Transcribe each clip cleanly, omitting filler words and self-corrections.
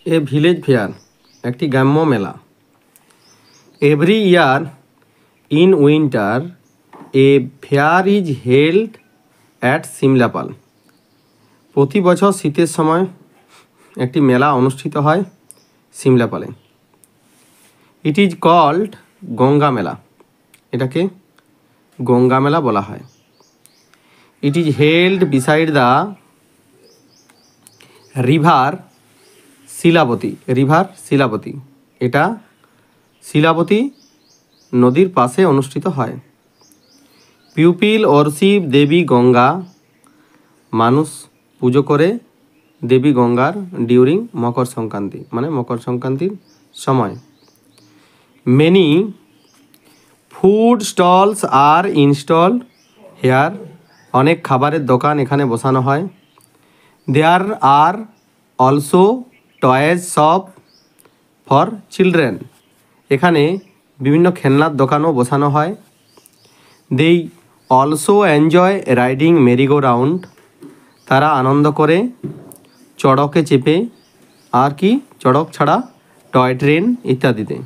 A village fair একটি গ্রাম্য মেলা। Every year in winter a fair is held at Simlapal. প্রতি বছর শীতের সময় একটি মেলা অনুষ্ঠিত হয় সিমলাপালে। ইট ইজ কল্ড গঙ্গা মেলা। এটাকে গঙ্গা মেলা বলা হয়। It is held beside the river Shilabati. এটা শিলাবতী নদীর পাশে অনুষ্ঠিত হয়। পিউপিল অর্শিপ দেবী গঙ্গা। মানুষ পুজো করে দেবী গঙ্গার ডিউরিং মকর সংক্রান্তি, মানে মকর সংক্রান্তির সময়। Many food stalls are installed here. অনেক খাবারের দোকান এখানে বসানো হয়। There are also toys shop for children. এখানে বিভিন্ন খেলনার দোকানও বসানো হয়। They also enjoy riding merry go round. তারা আনন্দ করে চড়কে চেপে, আর কি চড়ক ছাড়া টয় ট্রেন ইত্যাদিতে।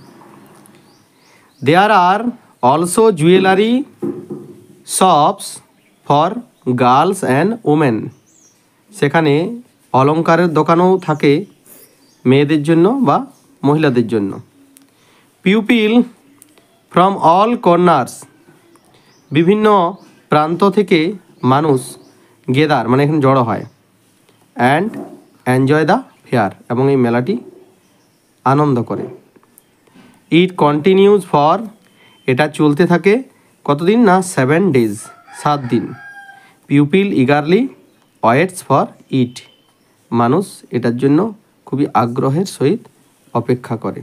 There are also jewellery shops for girls and women. সেখানে অলংকারের দোকানও থাকে মেয়েদের জন্য বা মহিলাদের জন্য। Pupil from all corners. বিভিন্ন প্রান্ত থেকে মানুষ গেদার, মানে এখানে জড়ো হয়। অ্যান্ড এনজয় দ্য ফেয়ার, এবং এই মেলাটি আনন্দ করে। ইট কন্টিনিউজ ফর, এটা চলতে থাকে কতদিন না 7 days, 7 দিন। Pupil eagerly waits for it. মানুষ এটার জন্য খুবই আগ্রহের সহিত অপেক্ষা করে।